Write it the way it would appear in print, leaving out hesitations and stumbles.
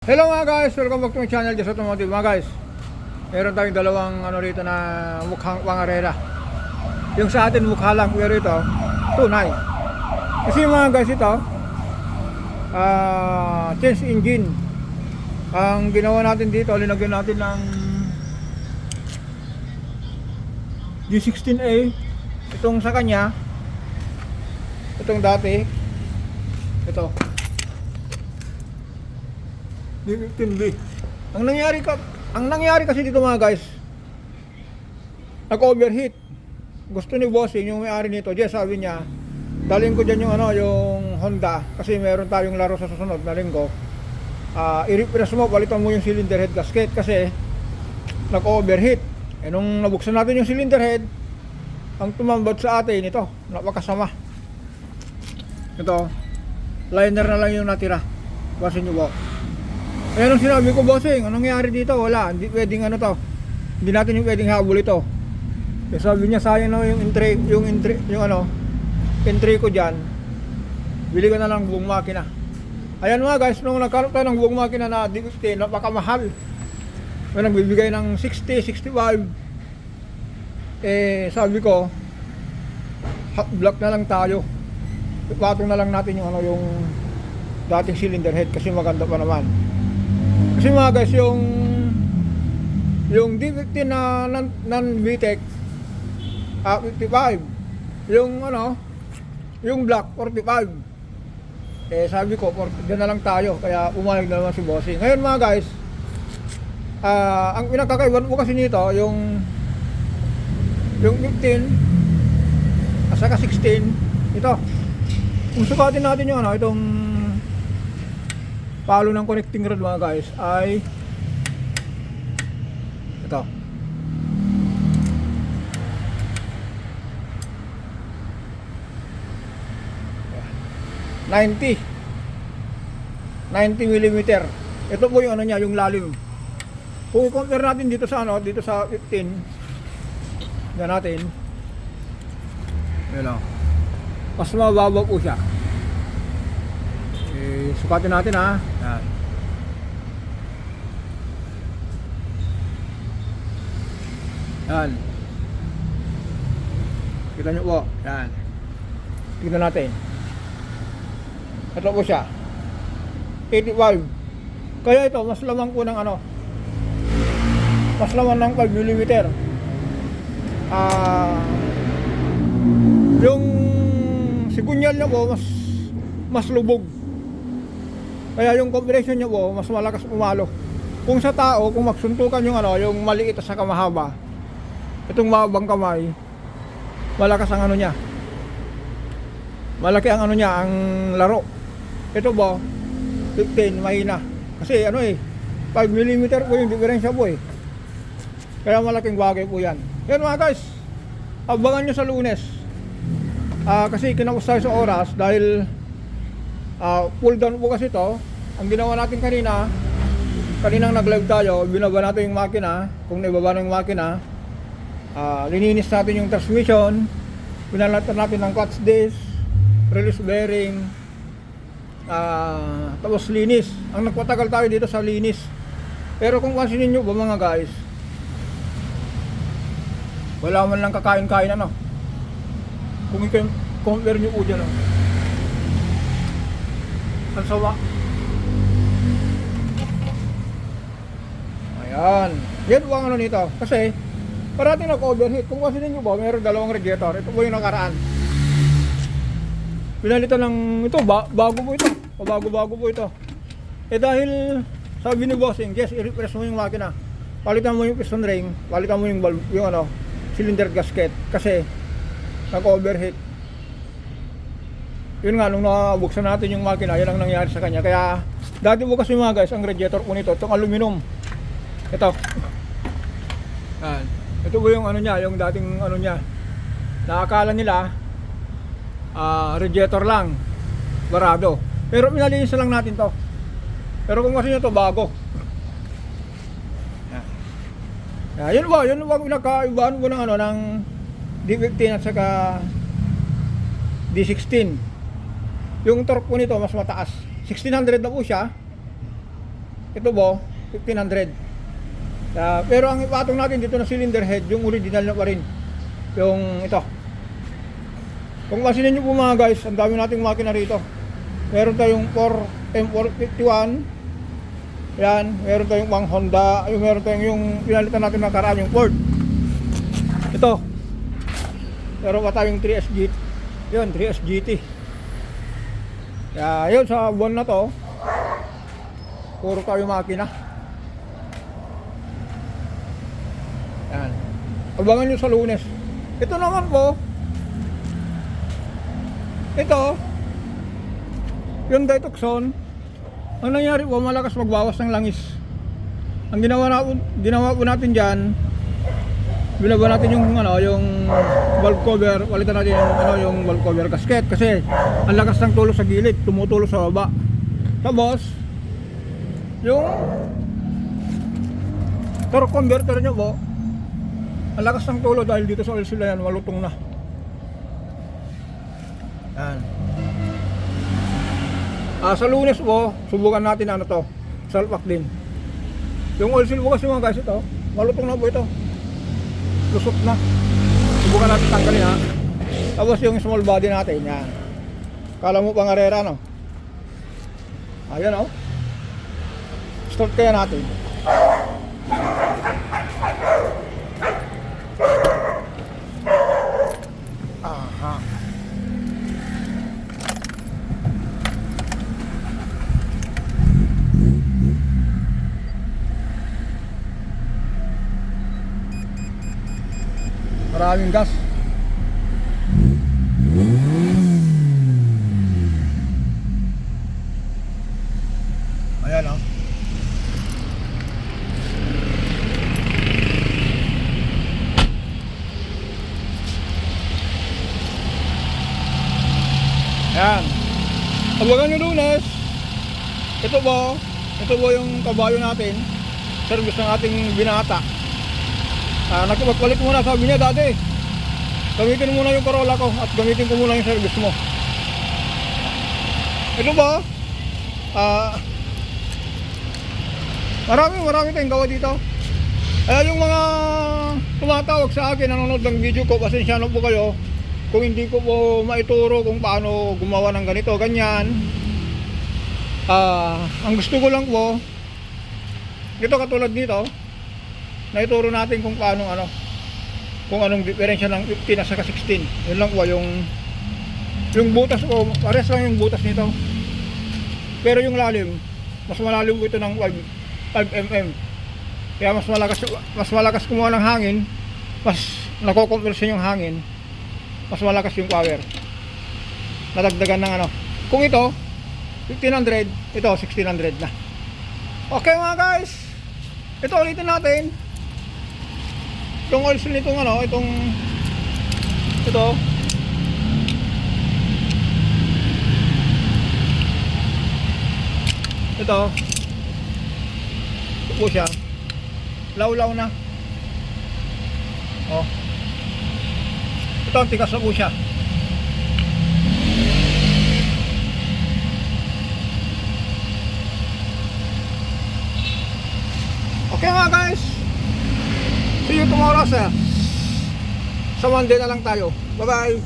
Hello mga guys, welcome back to my channel, Just Automotive. Mga guys, meron tayong dalawang rito na mukhang pangarera. Yung sa atin mukha lang, pero ito tunay. Kasi mga guys, ito change engine. Ang ginawa natin dito, linagyan natin ng G16A. Itong sa kanya, itong dati, ito D15B. Ang nangyari kasi dito mga guys, nag-overheat. Gusto ni bossing yung may-ari nito, Jess, sabi niya, dalhin ko dyan yung Honda kasi meron tayong laro sa susunod na linggo. I-repress mo, palitan mo yung cylinder head gasket kasi nag-overheat. Nung nabuksan natin yung cylinder head, ang tumambad sa atin ito, napakasama. Ito, liner na lang yung natira. Basin nyo po. Ayan ang sinabi ko, bossing, anong nangyari dito? Wala, hindi pwedeng hindi natin yung pwedeng habol ito. Kasi sabi niya, sayang na yung entry ko dyan, bili ka na lang buong makina. Ayan mga guys, nung nagkaroon tayo ng buong makina na D15, napakamahal. May nagbibigay ng 60, 65. Sabi ko, block na lang tayo. Ipatong na lang natin yung dating cylinder head kasi maganda pa naman. Kasi mga guys, yung D15 na non-VTEC 55, yung black 45. Sabi ko, dyan na lang tayo, kaya umalag na naman si bossing. Ngayon mga guys, ang pinagkakaiban mo kasi nito, yung 15 at saka 16, ito. Kung sukatin natin yung itong palo ng connecting rod mga guys ay ito. $90 mm. Ito po yung niya, yung lalim. Kung i-compare natin dito sa dito sa 15, yan natin. Yan o. Mas mababa po siya. Sukatin natin ha. Yan. Yan. Kita nyo po. Yan. Tignan natin. Ito po siya. 85. Kaya ito, mas lamang po ng mas lamang ng 5 mm. Yung sigunyal niya po, mas lubog. Kaya yung compression niya po, mas malakas umalo. Kung sa tao, kung magsuntukan yung maliit at saka mahaba, itong mahabang kamay, malakas ang niya. Malaki ang niya, ang laro. Ito ba, 15, mahina. Kasi 5 mm po yung diferensya po . Kaya malaking bagay po yan. Yan mga guys, abangan nyo sa Lunes. Kasi kinapos tayo sa oras dahil pull down po kasi ito. Ang ginawa natin kaninang nag-live tayo, binaba natin yung makina. Kung naibaba na yung makina, lininis natin yung transmission, pinalatan natin ng clutch disc, release bearing, tapos linis. Ang nagpatagal tayo dito sa linis. Pero kung pansinin nyo ba mga guys, wala man lang kakain-kain kung i-compare nyo po dyan ang sawa. Ayan. Yan po ang nito. Kasi parating nag-overheat. Kung pansinin nyo ba, mayroon dalawang radiator. Ito po yung nakaraan. Pinalitan ng ito, bago po ito. Bago po ito. Dahil sabi ni bossing, Jess, i-repress mo yung makina. Palitan mo yung piston ring, palitan mo yung valve, yung cylinder gasket kasi nag-overheat. Yun nga, nung nabuksan natin yung makina, yan ang nangyari sa kanya. Kaya dati po kasi mga guys, ang radiator po nito, itong aluminum. Ito. Yan. Ito po yung niya, yung dating niya. Nakakala nila radiator lang, barado. Pero pinalinis lang natin to. Pero kung kasi nyo to bago. Yan. Yun ba pinakaibahan ko ng D15 at saka D16. Yung torque po nito mas mataas. 1600 na po siya. ito po, 1500. Pero ang ipatong natin dito na cylinder head, yung original na pa rin. Yung ito. Kung masinin nyo po mga guys, ang dami nating makina rito. Meron tayong M451. Yan, meron tayong pang Honda. Meron tayong yung pinalitan natin nakaraan, yung Ford. Ito. Meron pa tayong 3S GT. Yun, 3S GT. Yun, sa buwan na to, puro tayo makina. Yan. Abangan nyo sa Lunes. Ito naman po, ito, yung Ditucson, ang nangyari po, malakas magbawas ng langis. Ang ginawa po natin dyan, binaba natin yung valve cover, palitan natin yung valve cover gasket kasi ang lakas ng tulo sa gilid, tumutulo sa baba. Tapos yung torque converter nyo po, ang lakas ng tulo dahil dito sa oil seal yan, malutong na. Yan. Sa Lunes po, subukan natin ano to, salpak din. Yung oil seal po kasi mga guys, ito, malutong na po ito. Lusot na. Subukan natin tanggalin ha. Tapos yung small body natin, yan. Kala mo pangarera, no? Ayan, oh. Start kaya natin. Aha. Maraming gas. Ayan, oh. Ayan. Abangan nyo Lunes. Ito po yung kabayo natin. Service ng ating binata. Nagpagpalit muna, sabi niya dati, gamitin muna yung Corolla ko at gamitin ko muna yung service mo. Ito ba? Marami tayong gawa dito. Yung mga tumatawag sa akin, nanonood ng video ko, pasensya na po kayo kung hindi ko po maituro kung paano gumawa ng ganito, ganyan. Ang gusto ko lang po, ito katulad dito, naituro natin kung paano kung anong diferensya ng 15 at saka 16. Yun lang po yung butas ko, pares lang yung butas nito. Pero yung lalim, mas malalim po ito ng 5 mm. Kaya mas malakas kumuha ng hangin, mas nako-compression yung hangin, mas malakas yung power. Nadagdagan ng Kung ito 1500, ito 1600 na. Okay mga guys, ito ulitin natin. Itong oil seal nitong ito po siya, law na. Oh, ito ang tigas na po siya. Okay mga guys, see you tomorrow sa Monday na lang tayo. Bye bye.